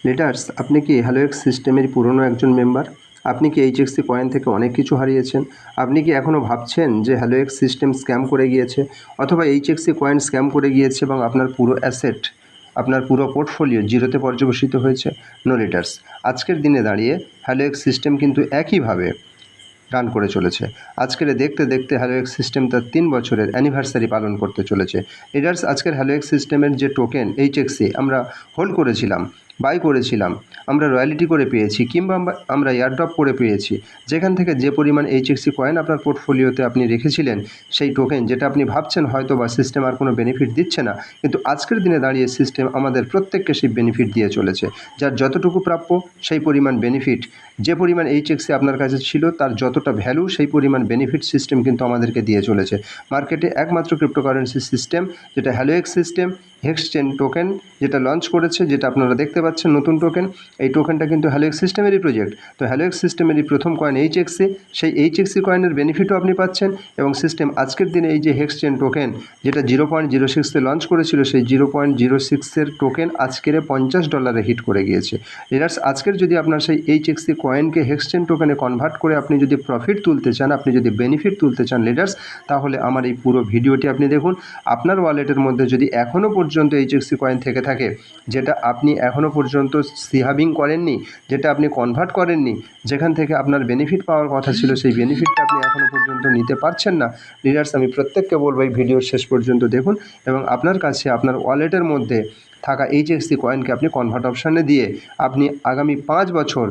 Leaders, আপনি কি হ্যালোএক্স সিস্টেমের পুরনো একজন মেম্বার? আপনি কি এইচএক্সি কয়েন থেকে অনেক কিছু হারিয়েছেন? আপনি কি এখনও ভাবছেন যে হ্যালোএক্স সিস্টেম স্ক্যাম করে গিয়েছে, অথবা এইচএক্সি কয়েন স্ক্যাম করে গিয়েছে এবং আপনার পুরো অ্যাসেট, আপনার পুরো পোর্টফোলিও জিরোতে পর্যবসিত হয়েছে? নো লিডার্স, আজকের দিনে দাঁড়িয়ে হ্যালোএক্স সিস্টেম কিন্তু একইভাবে রান করে চলেছে। আজকের দেখতে দেখতে হ্যালোএক্স সিস্টেম তার 3 বছরের অ্যানিভার্সারি পালন করতে চলেছে। লিডার্স, আজকের হ্যালোএক্স সিস্টেমের যে টোকেন এইচএক্সি আমরা হোল্ড করেছিলাম, বাই করেছিলাম, আমরা রয়্যালিটি করে পেয়েছি, কিংবা আমরা এয়ারড্রপ করে পেয়েছি, যেখান থেকে যে পরিমাণ এইচএক্সি কয়েন আপনার পোর্টফোলিওতে আপনি রেখেছিলেন, সেই টোকেন যেটা আপনি ভাবছেন হয়তো বা সিস্টেম আর কোনো বেনিফিট দিচ্ছে না, কিন্তু আজকের দিনে দাঁড়িয়ে সিস্টেম আমাদের প্রত্যেককে সেই বেনিফিট দিয়ে চলেছে। যার যতটুকু প্রাপ্য সেই পরিমাণ বেনিফিট, যে পরিমাণ এইচএক্সি আপনার কাছে ছিল তার যতটা ভ্যালু সেই পরিমাণ বেনিফিট সিস্টেম কিন্তু আমাদেরকে দিয়ে চলেছে। মার্কেটে একমাত্র ক্রিপ্টোকারেন্সি সিস্টেম যেটা হ্যালোএক্স সিস্টেম, হেক্স চেন টোকেন যেটা লঞ্চ করেছে, যেটা আপনারা দেখতে পাচ্ছেন নতুন টোকেন, এই টোকেনটা কিন্তু হ্যালোএক্স সিস্টেমেরই প্রজেক্ট। তো হ্যালোএক্স সিস্টেমেরই প্রথম কয়েন এইচএক্সি, সেই এইচএক্সি কয়েনের বেনিফিটও আপনি পাচ্ছেন, এবং সিস্টেম আজকের দিনে এই যে হেক্স চেন টোকেন যেটা 0.06-এ লঞ্চ করেছিল, সেই 0.06-এর টোকেন আজকের $50 হিট করে গিয়েছে। লিডার্স, আজকের যদি আপনার সেই এইচএক্সি কয়েনকে হেক্স চেন টোকেনে কনভার্ট করে আপনি যদি প্রফিট তুলতে চান, আপনি যদি বেনিফিট তুলতে চান লিডার্স, তাহলে আমার এই পুরো ভিডিওটি আপনি দেখুন। আপনার ওয়ালেটের মধ্যে যদি এখনও পর্যন্ত এইচএক্সি কয়েন থেকে থাকে, যেটা আপনি এখনও পর্যন্ত সিহাবিং করেননি, যেটা আপনি কনভার্ট করেননি, যেখান থেকে আপনার বেনিফিট পাওয়ার কথা ছিল, সেই বেনিফিটটা আপনি এখনও পর্যন্ত নিতে পারছেন না, লিডার্স, আমি প্রত্যেককে বলবো এই ভিডিওর শেষ পর্যন্ত দেখুন, এবং আপনার কাছে আপনার ওয়ালেটের মধ্যে থাকা এইচএক্সি কয়েনকে আপনি কনভার্ট অপশানে দিয়ে আপনি আগামী 5 বছর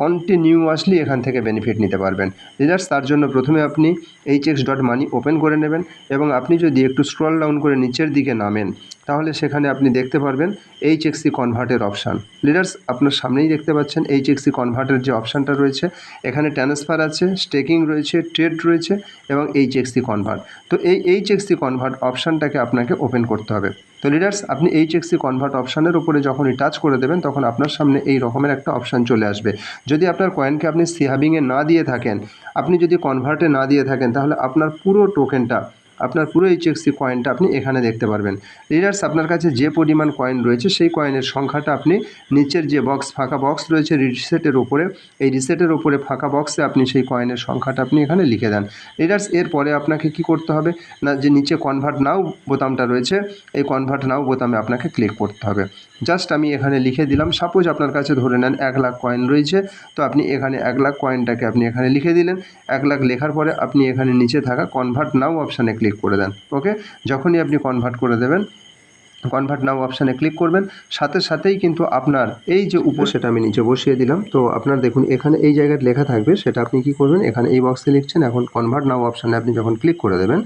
কন্টিনিউয়াসলি এখান থেকে বেনিফিট নিতে পারবেন। লিডার্স, তার জন্য প্রথমে আপনি hx.money ওপেন করে নেবেন, এবং আপনি যদি একটু স্ক্রল ডাউন করে নিচের দিকে নামেন, তাহলে সেখানে আপনি দেখতে পারবেন এইচএক্সি কনভার্টের অপশান। লিডার্স, আপনার সামনেই দেখতে পাচ্ছেন এইচএক্সি কনভার্টের যে অপশানটা রয়েছে, এখানে ট্রান্সফার আছে, স্টেকিং রয়েছে, ট্রেড রয়েছে, এবং এইচএক্সি কনভার্ট। তো এই এইচএক্সি কনভার্ট অপশানটাকে আপনাকে ওপেন করতে হবে। তো লিডার্স, আপনি এইচএক্সি কনভার্ট অপশানের উপরে যখনই টাচ করে দেবেন, তখন আপনার সামনে এই রকমের একটা অপশান চলে আসবে। যদি আপনার কয়েনকে আপনি সিহাবিংয়ে না দিয়ে থাকেন, আপনি যদি কনভার্টে না দিয়ে থাকেন, তাহলে আপনার পুরো টোকেনটা, আপনার পুরো এইচএক্সি কয়েনটা আপনি এখানে দেখতে পারবেন। লিডার্স, আপনার কাছে যে পরিমাণ কয়েন রয়েছে সেই কয়েনের সংখ্যাটা আপনি নিচের যে ফাঁকা বক্স রয়েছে রিসেটের ওপরে, এই রিসেটের ওপরে ফাঁকা বক্সে আপনি সেই কয়েনের সংখ্যাটা আপনি এখানে লিখে দেন। লিডার্স, এরপরে আপনাকে কি করতে হবে না, যে নিচে কনভার্ট নাও বোতামটা রয়েছে, এই কনভার্ট নাও বোতামে আপনাকে ক্লিক করতে হবে। জাস্ট আমি এখানে লিখে দিলাম, সাপোজ আপনার কাছে ধরে নেন 1 লাখ কয়েন রয়েছে, তো আপনি এখানে 1 লাখ কয়েনটাকে আপনি এখানে লিখে দিলেন। 1 লাখ লেখার পরে আপনি এখানে নিচে থাকা কনভার্ট নাও অপশানে ক্লিক করে দেন। ওকে, যখনই আপনি কনভার্ট করে দেবেন, কনভার্ট নাও অপশানে ক্লিক করবেন, সাথে সাথেই কিন্তু আপনার এই যে উপর, সেটা আমি নিচে বসিয়ে দিলাম। তো আপনার দেখুন এখানে এই জায়গায় লেখা থাকবে, সেটা আপনি কি করবেন, এখানে এই বক্সে লিখছেন, এখন কনভার্ট নাও অপশানে আপনি যখন ক্লিক করে দেবেন,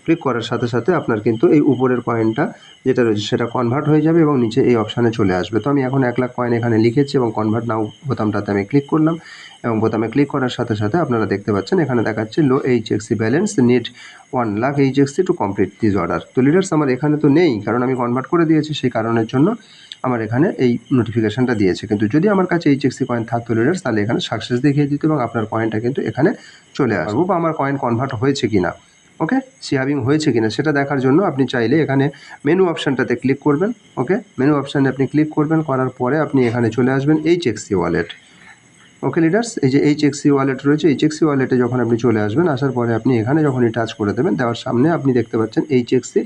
ক্লিক করার সাথে সাথে আপনার কিন্তু এই উপরের কয়েনটা যেটা রয়েছে সেটা কনভার্ট হয়ে যাবে এবং নিচে এই অপশানে চলে আসবে। তো আমি এখন 1 লাখ কয়েন এখানে লিখেছি এবং কনভার্ট নাও বোতামটাতে আমি ক্লিক করলাম, এবং বোতামে ক্লিক করার সাথে সাথে আপনারা দেখতে পাচ্ছেন এখানে দেখাচ্ছে low HXC balance, need 1 lakh HXC to complete this order. তো লিডার্স, আমার এখানে তো নেই, কারণ আমি কনভার্ট করে দিয়েছি, সেই কারণের জন্য আমার এখানে এই নোটিফিকেশানটা দিয়েছে। কিন্তু যদি আমার কাছে এইচএক্সি কয়েন থাকতো লিডার্স, তাহলে এখানে সাকসেস দেখিয়ে দিত এবং আপনার কয়েনটা কিন্তু এখানে চলে আসবে, বা আমার কয়েন কনভার্ট হয়েছে কিনা, ওকে, সিহাবিং হয়েছে কিনা সেটা দেখার জন্য আপনি চাইলে এখানে মেনু অপশানটাতে ক্লিক করবেন। ওকে, মেনু অপশানে আপনি ক্লিক করবেন, করার পরে আপনি এখানে চলে আসবেন এইচএক্সি ওয়ালেট। ওকে লিডার্স, এই যে এইচএক্সি ওয়ালেট রয়েছে, এইচএক্সি ওয়ালেটে যখন আপনি চলে আসবেন, আসার পরে আপনি এখানে যখনই টাচ করে দেবেন, দেওয়ার সামনে আপনি দেখতে পাচ্ছেন এইচএক্সি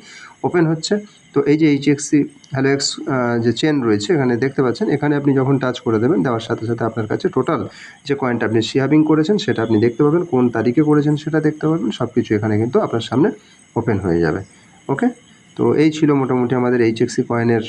ওপেন হচ্ছে। তো এই যে এইচএক্সি হ্যালোএক্স যে চেন রয়েছে এখানে দেখতে পাচ্ছেন, এখানে আপনি যখন টাচ করে দেবেন, দেওয়ার সাথে সাথে আপনার কাছে টোটাল যে কয়েনটা আপনি সিহাবিং করেছেন সেটা আপনি দেখতে পাবেন, কোন তারিখে করেছেন সেটা দেখতে পাবেন, সব কিছু এখানে কিন্তু আপনার সামনে ওপেন হয়ে যাবে। ওকে, তো এই ছিল মোটামুটি আমাদের এইচএক্সি কয়েনের,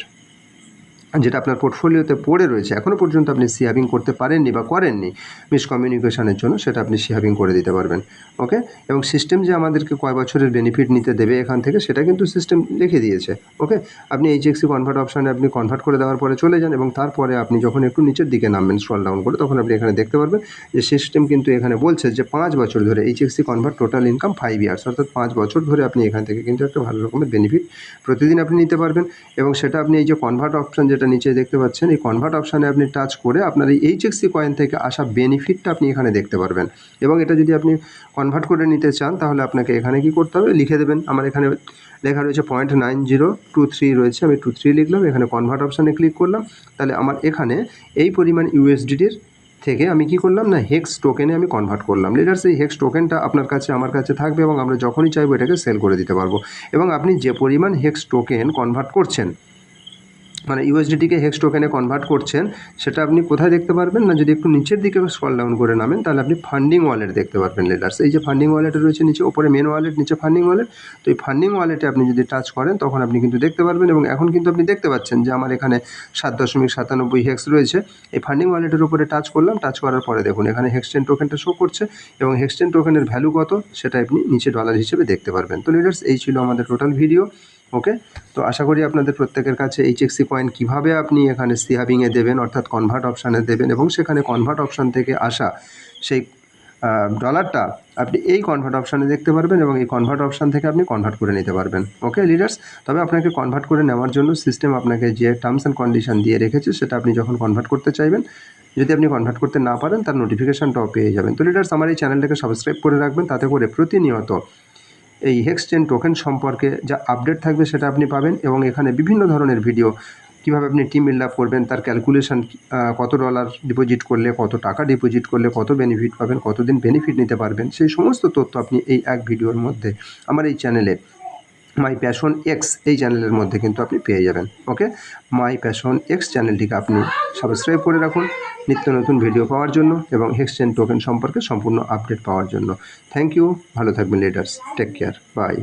যেটা আপনার পোর্টফোলিওতে পড়ে রয়েছে, এখনও পর্যন্ত আপনি সিহাবিং করতে পারেননি বা করেননি মিসকমিউনিকেশনের জন্য, সেটা আপনি সিহাবিং করে দিতে পারবেন। ওকে, এবং সিস্টেম যে আমাদেরকে কয় বছরের বেনিফিট নিতে দেবে এখান থেকে, সেটা কিন্তু সিস্টেম লিখে দিয়েছে। ওকে, আপনি এইচএক্সি কনভার্ট অপশানে আপনি কনভার্ট করে দেওয়ার পরে চলে যান, এবং তারপরে আপনি যখন একটু নিচের দিকে নামবেন স্ক্রল ডাউন করে, তখন আপনি এখানে দেখতে পারবেন যে সিস্টেম কিন্তু এখানে বলছে যে 5 বছর ধরে এইচএক্সি কনভার্ট টোটাল ইনকাম 5 ইয়ার্স, অর্থাৎ 5 বছর ধরে আপনি এখান থেকে কিন্তু একটা ভালো রকমের বেনিফিট প্রতিদিন আপনি নিতে পারবেন। এবং সেটা আপনি এই যে কনভার্ট অপশান যেটা যেটা নিচে দেখতে পাচ্ছেন, এই কনভার্ট অপশানে আপনি টাচ করে আপনার এই এইচএক্সি কয়েন থেকে আসা বেনিফিটটা আপনি এখানে দেখতে পারবেন। এবং এটা যদি আপনি কনভার্ট করে নিতে চান তাহলে আপনাকে এখানে কি করতে হবে, লিখে দেবেন। আমার এখানে লেখা রয়েছে 0.9023 রয়েছে, আমি 23 লিখলাম, এখানে কনভার্ট অপশানে ক্লিক করলাম। তাহলে আমার এখানে এই পরিমাণ ইউএসডিটির থেকে আমি কি করলাম না, হেক্স টোকেনে আমি কনভার্ট করলাম। লিডার্স, এই হেক্স টোকেনটা আপনার কাছে আমার কাছে থাকবে এবং আমরা যখনই চাইবো এটাকে সেল করে দিতে পারবো। এবং আপনি যে পরিমাণ হেক্স টোকেন কনভার্ট করছেন, মানে ইউএসডিটিকে হেক্স টোকেনে কনভার্ট করছেন, সেটা আপনি কোথায় দেখতে পারবেন না, যদি একটু নিচের দিকে স্ক্রল ডাউন করে নামেন তাহলে আপনি ফান্ডিং ওয়ালেট দেখতে পারবেন। লিডার্স, এই যে ফান্ডিং ওয়ালেট রয়েছে নিচে, ওপরে মেন ওয়ালেট, নিচে ফান্ডিং ওয়ালেট। তো এই ফান্ডিং ওয়ালেটে আপনি যদি টাচ করেন তখন আপনি কিন্তু দেখতে পারবেন। এবং এখন কিন্তু আপনি দেখতে পাচ্ছেন যে আমার এখানে 7.97 হেক্স রয়েছে। এই ফান্ডিং ওয়ালেটের উপরে টাচ করলাম, টাচ করার পরে দেখুন এখানে হেক্সচেন টোকেনটা শো করছে এবং হেক্সচেন টোকেনের ভ্যালু কত সেটা আপনি নিচে ডলার হিসেবে দেখতে পারবেন। তো লিডার্স, এই ছিল আমাদের টোটাল ভিডিও। ওকে, তো আশা করি আপনাদের প্রত্যেকের কাছে এইচএক্সি কয়েন কীভাবে আপনি এখানে সিহাবিংয়ে দেবেন, অর্থাৎ কনভার্ট অপশানে দেবেন এবং সেখানে কনভার্ট অপশান থেকে আসা সেই ডলারটা আপনি এই কনভার্ট অপশানে দেখতে পারবেন এবং এই কনভার্ট অপশান থেকে আপনি কনভার্ট করে নিতে পারবেন। ওকে লিডার্স, তবে আপনাকে কনভার্ট করে নেওয়ার জন্য সিস্টেম আপনাকে যে টার্মস অ্যান্ড কন্ডিশন দিয়ে রেখেছে সেটা আপনি যখন কনভার্ট করতে চাইবেন, যদি আপনি কনভার্ট করতে না পারেন তার নোটিফিকেশানটাও পেয়ে যাবেন। তো লিডার্স, আমার এই চ্যানেলটাকে সাবস্ক্রাইব করে রাখবেন, তাতে করে প্রতিনিয়ত এই হেক্সচেন টোকেন সম্পর্কে যা আপডেট থাকবে সেটা আপনি পাবেন। এবং এখানে বিভিন্ন ধরনের ভিডিও, কীভাবে আপনি টিম বিল্ড আপ করবেন, তার ক্যালকুলেশন, কত ডলার ডিপোজিট করলে, কত টাকা ডিপোজিট করলে কত বেনিফিট পাবেন, কতদিন বেনিফিট নিতে পারবেন, সেই সমস্ত তথ্য আপনি এই এক ভিডিওর মধ্যে আমার এই চ্যানেলে মাই প্যাশন এক্স এই চ্যানেলের মধ্যে কিন্তু আপনি পেয়ে যাবেন। ওকে, মাই প্যাশন এক্স চ্যানেলটিকে আপনি সাবস্ক্রাইব করে রাখুন নিত্য নতুন ভিডিও পাওয়ার জন্য এবং হেক্সচেন টোকেন সম্পর্কে সম্পূর্ণ আপডেট পাওয়ার জন্য। থ্যাংক ইউ, ভালো থাকবেন লিডার্স, টেক কেয়ার, বাই।